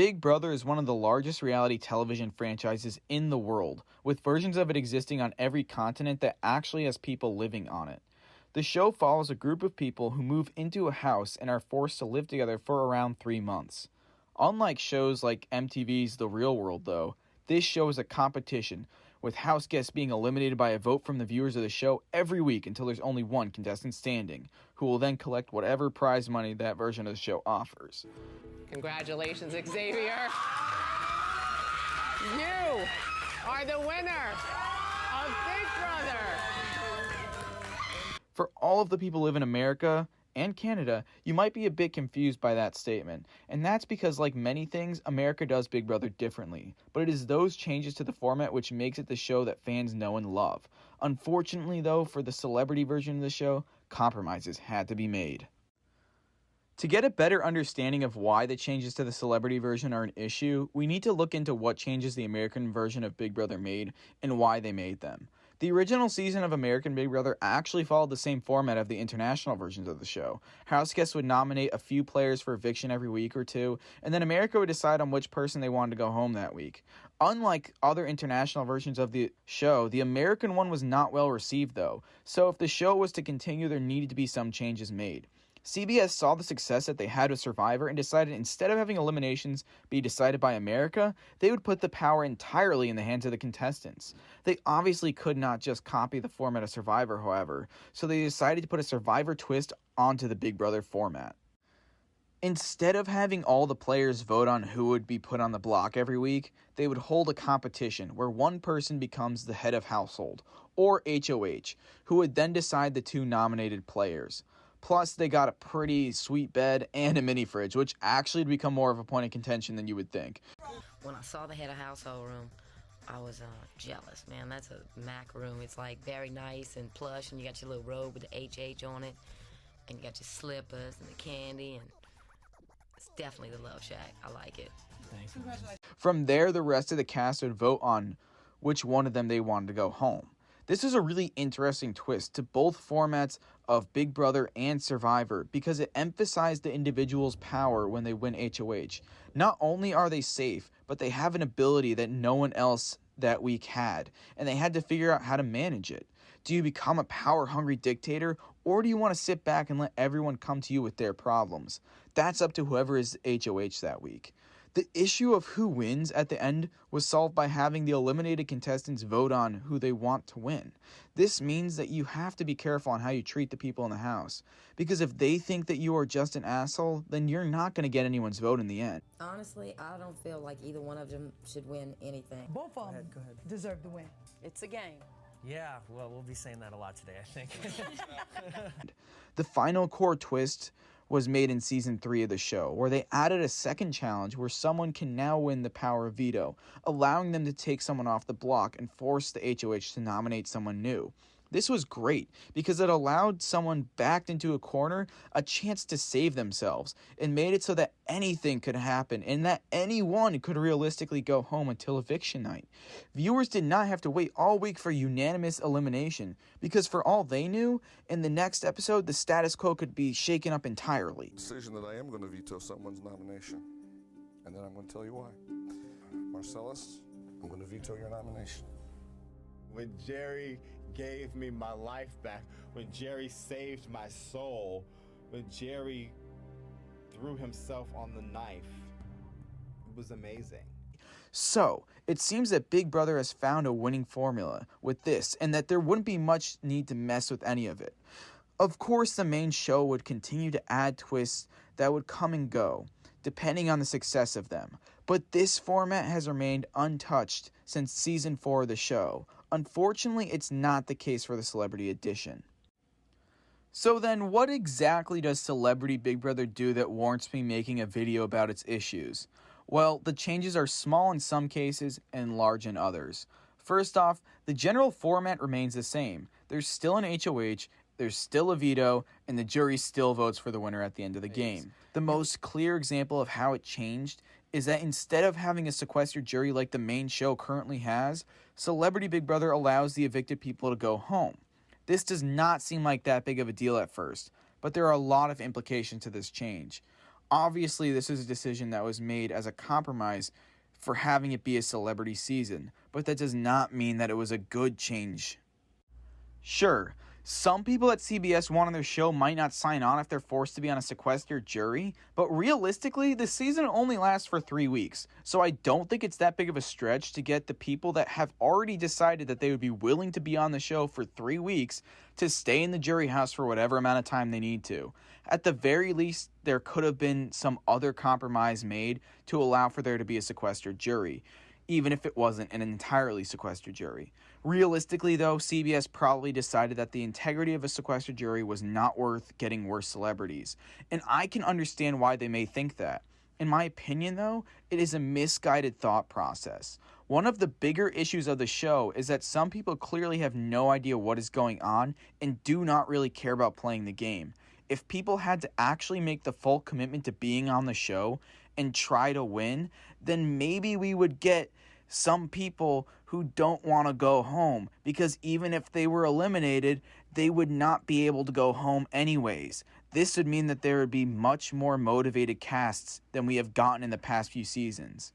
Big Brother is one of the largest reality television franchises in the world, with versions of it existing on every continent that actually has people living on it. The show follows a group of people who move into a house and are forced to live together for around 3 months. Unlike shows like MTV's The Real World, though, this show is a competition, with house guests being eliminated by a vote from the viewers of the show every week until there's only one contestant standing, who will then collect whatever prize money that version of the show offers. Congratulations, Xavier. You are the winner of Big Brother. For all of the people who live in America and Canada, you might be a bit confused by that statement, and that's because, like many things, America does Big Brother differently, but it is those changes to the format which makes it the show that fans know and love. Unfortunately, though, for the celebrity version of the show, compromises had to be made. To get a better understanding of why the changes to the celebrity version are an issue, we need to look into what changes the American version of Big Brother made and why they made them. The original season of American Big Brother actually followed the same format of the international versions of the show. House guests would nominate a few players for eviction every week or two, and then America would decide on which person they wanted to go home that week. Unlike other international versions of the show, the American one was not well received though, so if the show was to continue, there needed to be some changes made. CBS saw the success that they had with Survivor and decided instead of having eliminations be decided by America, they would put the power entirely in the hands of the contestants. They obviously could not just copy the format of Survivor, however, so they decided to put a Survivor twist onto the Big Brother format. Instead of having all the players vote on who would be put on the block every week, they would hold a competition where one person becomes the head of household, or HOH, who would then decide the two nominated players. Plus, they got a pretty sweet bed and a mini fridge, which actually would become more of a point of contention than you would think. When I saw the head of household room, I was jealous, man. That's a Mac room. It's like very nice and plush, and you got your little robe with the HH on it, and you got your slippers and the candy, and it's definitely the Love Shack. I like it. Thanks. From there, the rest of the cast would vote on which one of them they wanted to go home. This is a really interesting twist to both formats of Big Brother and Survivor because it emphasized the individual's power when they win HOH. Not only are they safe, but they have an ability that no one else that week had, and they had to figure out how to manage it. Do you become a power-hungry dictator, or do you want to sit back and let everyone come to you with their problems? That's up to whoever is HOH that week. The issue of who wins at the end was solved by having the eliminated contestants vote on who they want to win. This means that you have to be careful on how you treat the people in the house, because if they think that you are just an asshole, then you're not going to get anyone's vote in the end. Honestly, I don't feel like either one of them should win anything. Both of them deserve the win. It's a game. Yeah, well, we'll be saying that a lot today, I think. The final core twist was made in season 3 of the show, where they added a second challenge where someone can now win the power of veto, allowing them to take someone off the block and force the HOH to nominate someone new. This was great because it allowed someone backed into a corner a chance to save themselves and made it so that anything could happen and that anyone could realistically go home until eviction night. Viewers did not have to wait all week for unanimous elimination because for all they knew, in the next episode the status quo could be shaken up entirely. Decision that I am going to veto someone's nomination, and then I'm going to tell you why. Marcellus, I'm going to veto your nomination. When Jerry gave me my life back, when Jerry saved my soul, when Jerry threw himself on the knife, it was amazing. So, it seems that Big Brother has found a winning formula with this, and that there wouldn't be much need to mess with any of it. Of course, the main show would continue to add twists that would come and go, depending on the success of them. But this format has remained untouched since season 4 of the show. Unfortunately, it's not the case for the Celebrity Edition. So then, what exactly does Celebrity Big Brother do that warrants me making a video about its issues? Well, the changes are small in some cases and large in others. First off, the general format remains the same. There's still an HOH, there's still a veto, and the jury still votes for the winner at the end of the game. The most clear example of how it changed is that instead of having a sequestered jury like the main show currently has, Celebrity Big Brother allows the evicted people to go home. This does not seem like that big of a deal at first, but there are a lot of implications to this change. Obviously, this is a decision that was made as a compromise for having it be a celebrity season, but that does not mean that it was a good change. Sure, some people at CBS wanting their show might not sign on if they're forced to be on a sequestered jury, but realistically, the season only lasts for 3 weeks, so I don't think it's that big of a stretch to get the people that have already decided that they would be willing to be on the show for 3 weeks to stay in the jury house for whatever amount of time they need to. At the very least, there could have been some other compromise made to allow for there to be a sequestered jury, even if it wasn't an entirely sequestered jury. Realistically, though, CBS probably decided that the integrity of a sequestered jury was not worth getting worse celebrities, and I can understand why they may think that. In my opinion, though, it is a misguided thought process. One of the bigger issues of the show is that some people clearly have no idea what is going on and do not really care about playing the game. If people had to actually make the full commitment to being on the show and try to win, then maybe we would get some people who don't want to go home, because even if they were eliminated, they would not be able to go home anyways. This would mean that there would be much more motivated casts than we have gotten in the past few seasons.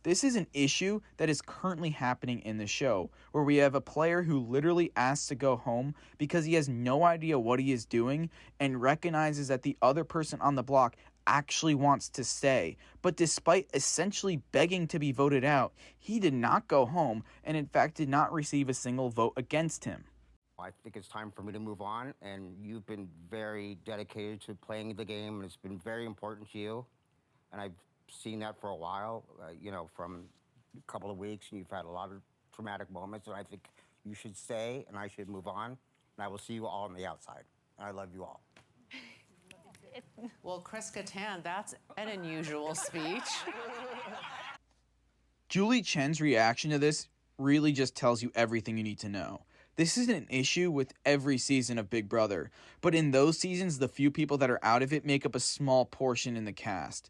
This is an issue that is currently happening in the show, where we have a player who literally asks to go home because he has no idea what he is doing and recognizes that the other person on the block actually wants to stay. But despite essentially begging to be voted out, he did not go home and in fact did not receive a single vote against him. I think it's time for me to move on, and you've been very dedicated to playing the game, and it's been very important to you. And I've seen that for a while, from a couple of weeks, and you've had a lot of traumatic moments, and I think you should stay, and I should move on, and I will see you all on the outside. And I love you all. Well, Chris Kattan, that's an unusual speech. Julie Chen's reaction to this really just tells you everything you need to know. This is an issue with every season of Big Brother, but in those seasons, the few people that are out of it make up a small portion in the cast.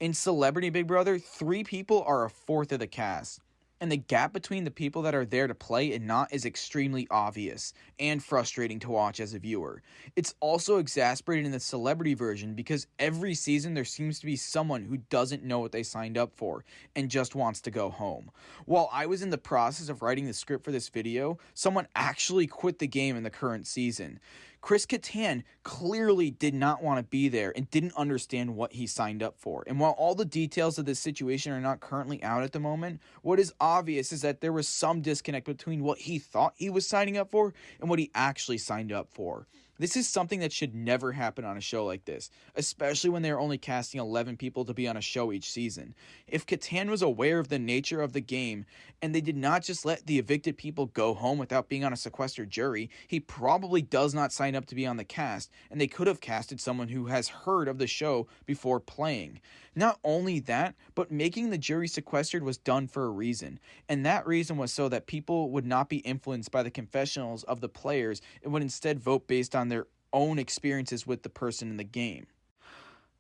In Celebrity Big Brother, 3 people are a fourth of the cast, and the gap between the people that are there to play and not is extremely obvious and frustrating to watch as a viewer. It's also exasperated in the celebrity version because every season there seems to be someone who doesn't know what they signed up for and just wants to go home. While I was in the process of writing the script for this video, someone actually quit the game in the current season. Chris Kattan clearly did not want to be there and didn't understand what he signed up for. And while all the details of this situation are not currently out at the moment, what is obvious is that there was some disconnect between what he thought he was signing up for and what he actually signed up for. This is something that should never happen on a show like this, especially when they're only casting 11 people to be on a show each season. If Kattan was aware of the nature of the game and they did not just let the evicted people go home without being on a sequestered jury, he probably does not sign up to be on the cast, and they could have casted someone who has heard of the show before playing. Not only that, but making the jury sequestered was done for a reason, and that reason was so that people would not be influenced by the confessionals of the players and would instead vote based on their own experiences with the person in the game.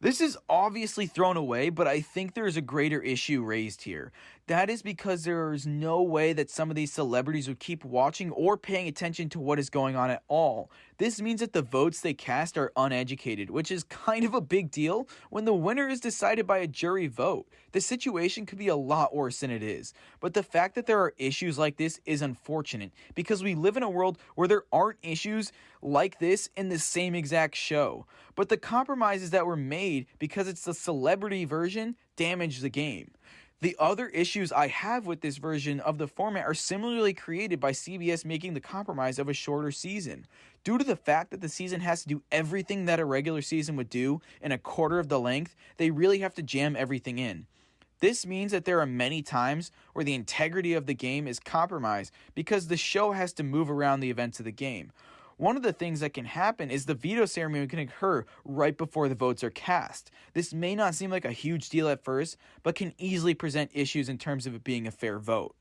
This is obviously thrown away, but I think there is a greater issue raised here. That is because there is no way that some of these celebrities would keep watching or paying attention to what is going on at all. This means that the votes they cast are uneducated, which is kind of a big deal when the winner is decided by a jury vote. The situation could be a lot worse than it is. But the fact that there are issues like this is unfortunate because we live in a world where there aren't issues like this in the same exact show. But the compromises that were made because it's the celebrity version damage the game. The other issues I have with this version of the format are similarly created by CBS making the compromise of a shorter season. Due to the fact that the season has to do everything that a regular season would do in a quarter of the length, they really have to jam everything in. This means that there are many times where the integrity of the game is compromised because the show has to move around the events of the game. One of the things that can happen is the veto ceremony can occur right before the votes are cast. This may not seem like a huge deal at first, but can easily present issues in terms of it being a fair vote.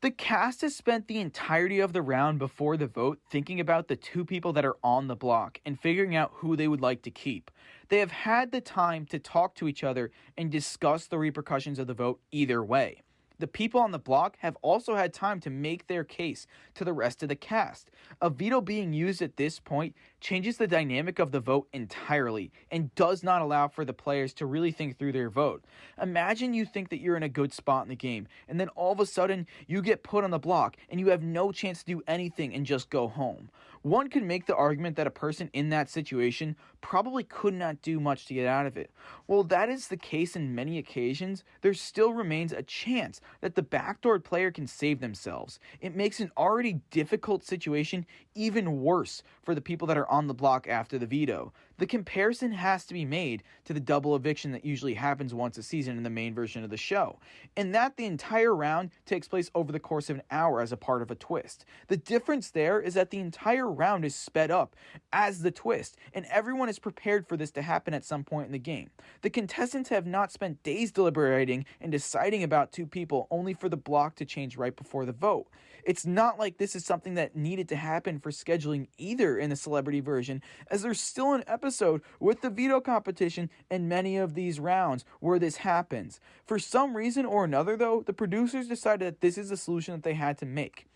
The cast has spent the entirety of the round before the vote thinking about the 2 people that are on the block and figuring out who they would like to keep. They have had the time to talk to each other and discuss the repercussions of the vote either way. The people on the block have also had time to make their case to the rest of the cast. A veto being used at this point changes the dynamic of the vote entirely and does not allow for the players to really think through their vote. Imagine you think that you're in a good spot in the game, and then all of a sudden you get put on the block and you have no chance to do anything and just go home. One could make the argument that a person in that situation probably could not do much to get out of it. While that is the case in many occasions, there still remains a chance that the backdoor player can save themselves. It makes an already difficult situation even worse for the people that are on the block after the veto. The comparison has to be made to the double eviction that usually happens once a season in the main version of the show, and that the entire round takes place over the course of an hour as a part of a twist. The difference there is that the entire round is sped up as the twist, and everyone is prepared for this to happen at some point in the game. The contestants have not spent days deliberating and deciding about two people only for the block to change right before the vote. It's not like this is something that needed to happen for scheduling either in the celebrity version, as there's still an episode with the veto competition and many of these rounds where this happens. For some reason or another, though, the producers decided that this is the solution that they had to make.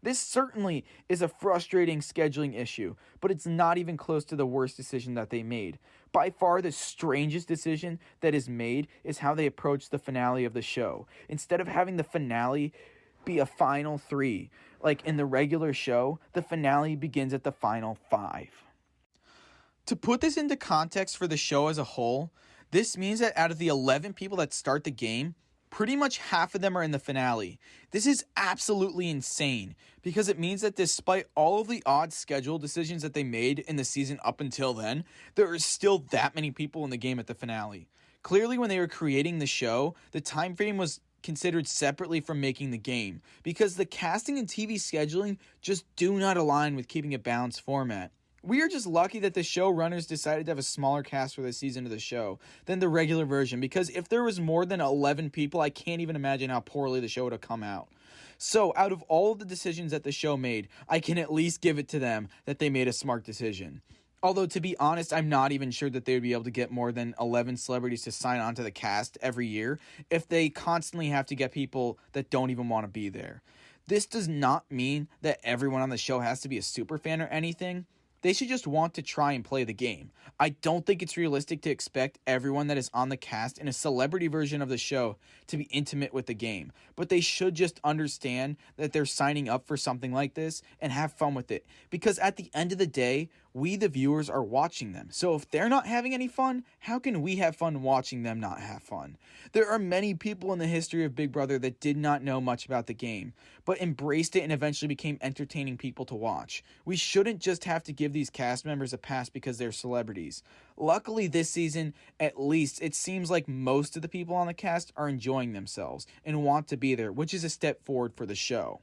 This certainly is a frustrating scheduling issue, but it's not even close to the worst decision that they made. By far, the strangest decision that is made is how they approach the finale of the show. Instead of having the finale be a final 3, like in the regular show, the finale begins at the final 5. To put this into context for the show as a whole, this means that out of the 11 people that start the game, pretty much half of them are in the finale. This is absolutely insane, because it means that despite all of the odd schedule decisions that they made in the season up until then, there are still that many people in the game at the finale. Clearly, when they were creating the show, the time frame was considered separately from making the game, because the casting and TV scheduling just do not align with keeping a balanced format. We are just lucky that the showrunners decided to have a smaller cast for this season of the show than the regular version, because if there was more than 11 people, I can't even imagine how poorly the show would have come out. So, out of all of the decisions that the show made, I can at least give it to them that they made a smart decision. Although, to be honest, I'm not even sure that they would be able to get more than 11 celebrities to sign on to the cast every year if they constantly have to get people that don't even want to be there. This does not mean that everyone on the show has to be a super fan or anything. They should just want to try and play the game. I don't think it's realistic to expect everyone that is on the cast in a celebrity version of the show to be intimate with the game, but they should just understand that they're signing up for something like this and have fun with it, because at the end of the day, we the viewers are watching them. So if they're not having any fun, how can we have fun watching them not have fun? There are many people in the history of Big Brother that did not know much about the game, but embraced it and eventually became entertaining people to watch. We shouldn't just have to give these cast members a pass because they're celebrities. Luckily this season, at least, it seems like most of the people on the cast are enjoying themselves and want to be there, which is a step forward for the show.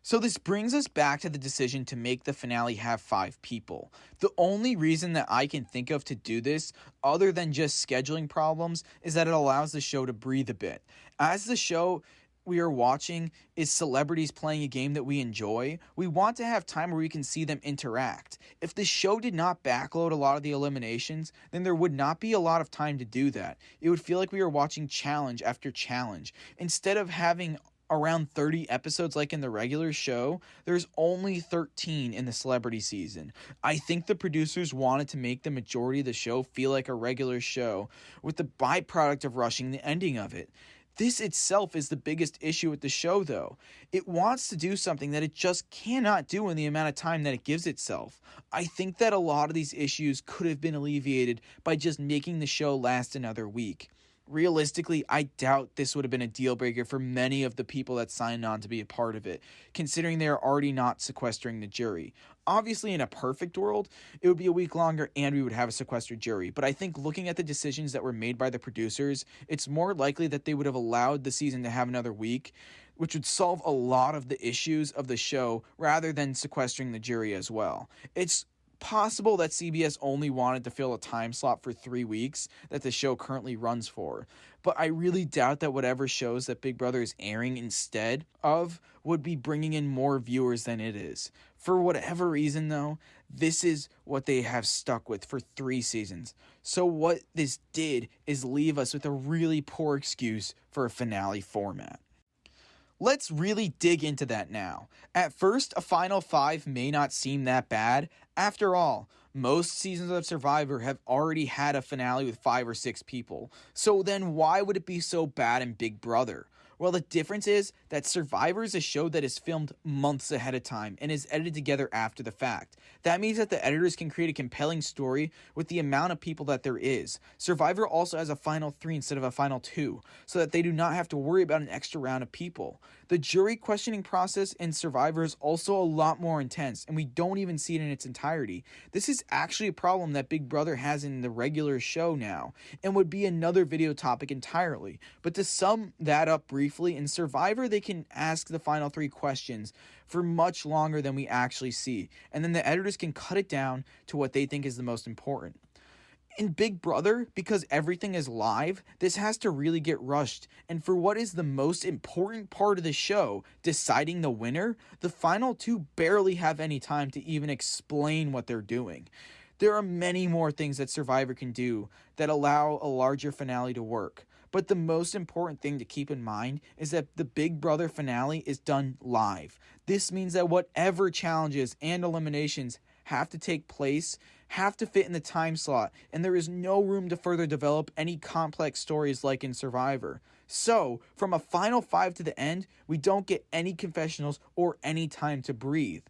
So this brings us back to the decision to make the finale have 5 people. The only reason that I can think of to do this, other than just scheduling problems, is that it allows the show to breathe a bit. As the show we are watching is celebrities playing a game that we enjoy, we want to have time where we can see them interact. If the show did not backload a lot of the eliminations, then there would not be a lot of time to do that. It would feel like we were watching challenge after challenge. Instead of having around 30 episodes like in the regular show, there's only 13 in the celebrity season. I think the producers wanted to make the majority of the show feel like a regular show, with the byproduct of rushing the ending of it. This itself is the biggest issue with the show, though. It wants to do something that it just cannot do in the amount of time that it gives itself. I think that a lot of these issues could have been alleviated by just making the show last another week. Realistically, I doubt this would have been a deal breaker for many of the people that signed on to be a part of it, considering they are already not sequestering the jury. Obviously, in a perfect world, it would be a week longer and we would have a sequestered jury, but I think looking at the decisions that were made by the producers, it's more likely that they would have allowed the season to have another week, which would solve a lot of the issues of the show rather than sequestering the jury as well. It's possible that CBS only wanted to fill a time slot for 3 weeks that the show currently runs for, but I really doubt that whatever shows that Big Brother is airing instead of would be bringing in more viewers than it is. For whatever reason, though, this is what they have stuck with for 3 seasons. So what this did is leave us with a really poor excuse for a finale format. Let's really dig into that now. At first, a final 5 may not seem that bad. After all, most seasons of Survivor have already had a finale with 5 or 6 people. So then why would it be so bad in Big Brother? Well, the difference is that Survivor is a show that is filmed months ahead of time and is edited together after the fact. That means that the editors can create a compelling story with the amount of people that there is. Survivor also has a final 3 instead of a final 2, so that they do not have to worry about an extra round of people. The jury questioning process in Survivor is also a lot more intense, and we don't even see it in its entirety. This is actually a problem that Big Brother has in the regular show now, and would be another video topic entirely. But to sum that up briefly, in Survivor, they can ask the final 3 questions for much longer than we actually see, and then the editors can cut it down to what they think is the most important. In Big Brother, because everything is live, this has to really get rushed, and for what is the most important part of the show, deciding the winner, the final 2 barely have any time to even explain what they're doing. There are many more things that Survivor can do that allow a larger finale to work. But the most important thing to keep in mind is that the Big Brother finale is done live. This means that whatever challenges and eliminations have to take place have to fit in the time slot, and there is no room to further develop any complex stories like in Survivor. So, from a final 5 to the end, we don't get any confessionals or any time to breathe.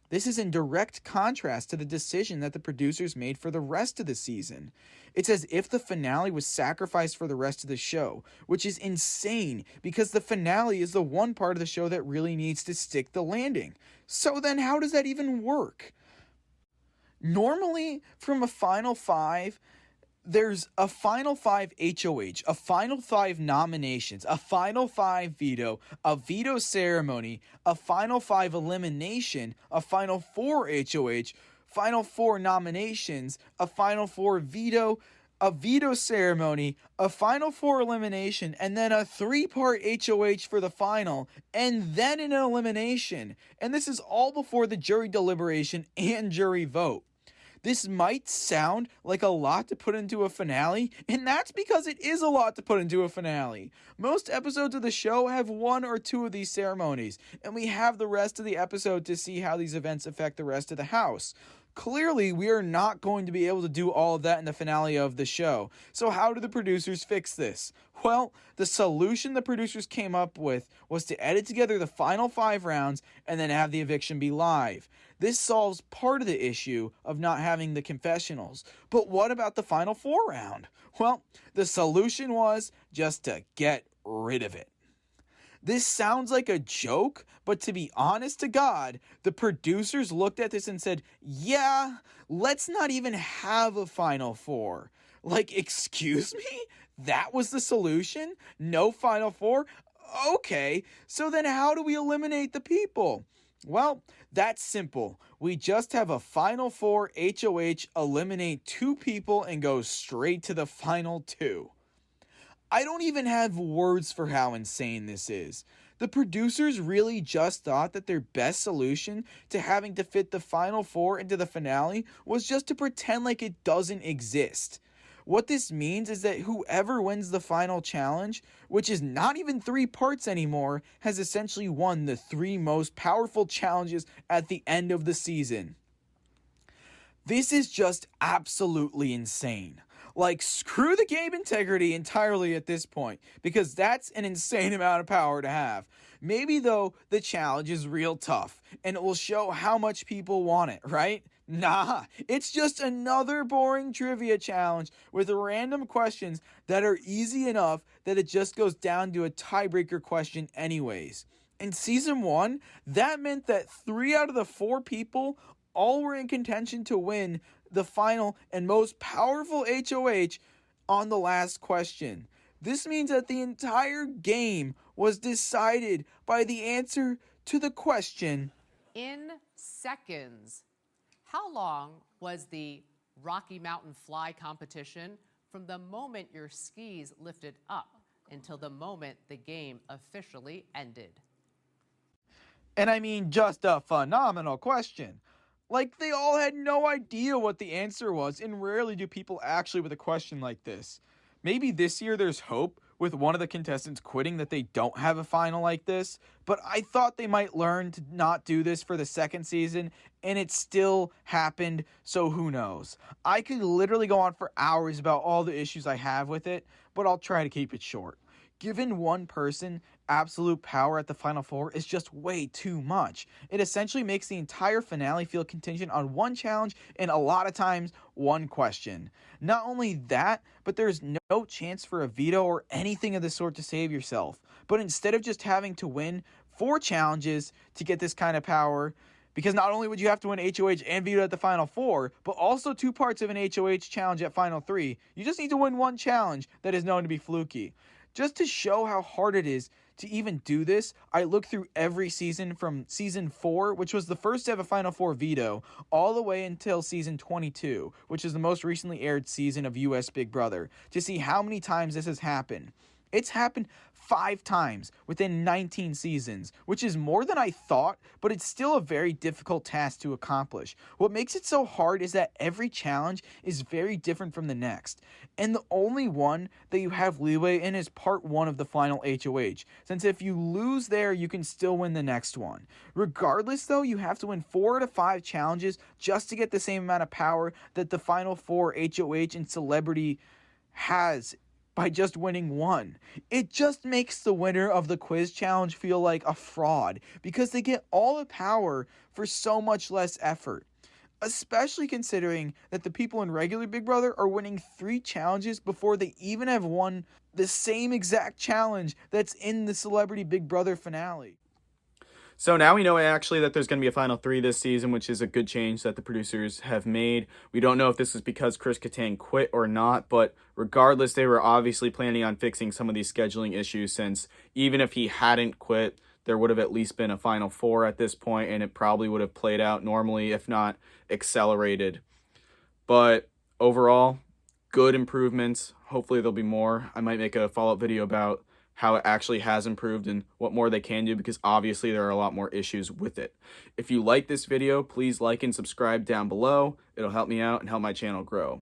This is in direct contrast to the decision that the producers made for the rest of the season. It's as if the finale was sacrificed for the rest of the show, which is insane because the finale is the one part of the show that really needs to stick the landing. So then how does that even work? Normally, from a final 5, there's a final 5 HOH, a final 5 nominations, a final 5 veto, a veto ceremony, a final 5 elimination, a final 4 HOH, final 4 nominations, a final 4 veto, a veto ceremony, a final 4 elimination, and then a 3-part HOH for the final, and then an elimination. And this is all before the jury deliberation and jury vote. This might sound like a lot to put into a finale, and that's because it is a lot to put into a finale. Most episodes of the show have 1 or 2 of these ceremonies, and we have the rest of the episode to see how these events affect the rest of the house. Clearly, we are not going to be able to do all of that in the finale of the show. So how do the producers fix this? Well, the solution the producers came up with was to edit together the final 5 rounds and then have the eviction be live. This solves part of the issue of not having the confessionals. But what about the final 4 round? Well, the solution was just to get rid of it. This sounds like a joke, but to be honest to God, the producers looked at this and said, yeah, let's not even have a final 4. Like, excuse me? That was the solution? No final 4? Okay, so then how do we eliminate the people? Well, that's simple. We just have a final 4 HOH eliminate 2 people and go straight to the final 2. I don't even have words for how insane this is. The producers really just thought that their best solution to having to fit the final 4 into the finale was just to pretend like it doesn't exist. What this means is that whoever wins the final challenge, which is not even 3 parts anymore, has essentially won the 3 most powerful challenges at the end of the season. This is just absolutely insane. Like, screw the game integrity entirely at this point, because that's an insane amount of power to have. Maybe, though, the challenge is real tough, and it will show how much people want it, right? Nah, it's just another boring trivia challenge with random questions that are easy enough that it just goes down to a tiebreaker question anyways. In Season 1, that meant that 3 out of the 4 people all were in contention to win the final and most powerful HOH on the last question. This means that the entire game was decided by the answer to the question. In seconds, how long was the Rocky Mountain Fly competition from the moment your skis lifted up until the moment the game officially ended? And I mean, just a phenomenal question. Like, they all had no idea what the answer was, and rarely do people actually with a question like this. Maybe this year there's hope with one of the contestants quitting that they don't have a final like this, but I thought they might learn to not do this for the second season, and it still happened, so who knows. I could literally go on for hours about all the issues I have with it, but I'll try to keep it short. Giving one person absolute power at the Final Four is just way too much. It essentially makes the entire finale feel contingent on one challenge and a lot of times one question. Not only that, but there's no chance for a veto or anything of the sort to save yourself. But instead of just having to win 4 challenges to get this kind of power, because not only would you have to win HOH and veto at the Final Four, but also 2 parts of an HOH challenge at Final 3, you just need to win 1 challenge that is known to be fluky. Just to show how hard it is to even do this, I looked through every season from season 4, which was the first to have a Final Four veto, all the way until season 22, which is the most recently aired season of US Big Brother, to see how many times this has happened. It's happened 5 times within 19 seasons, which is more than I thought, but it's still a very difficult task to accomplish. What makes it so hard is that every challenge is very different from the next, and the only one that you have leeway in is part 1 of the final HOH, since if you lose there, you can still win the next one. Regardless though, you have to win 4 out of 5 challenges just to get the same amount of power that the Final 4 HOH and Celebrity has by just winning 1. It just makes the winner of the quiz challenge feel like a fraud because they get all the power for so much less effort. Especially considering that the people in regular Big Brother are winning 3 challenges before they even have won the same exact challenge that's in the Celebrity Big Brother finale. So now we know actually that there's going to be a Final 3 this season, which is a good change that the producers have made. We don't know if this is because Chris Kattan quit or not, but regardless, they were obviously planning on fixing some of these scheduling issues, since even if he hadn't quit, there would have at least been a Final 4 at this point, and it probably would have played out normally, if not accelerated. But overall, good improvements. Hopefully there'll be more. I might make a follow-up video about how it actually has improved and what more they can do, because obviously there are a lot more issues with it. If you like this video, please like and subscribe down below. It'll help me out and help my channel grow.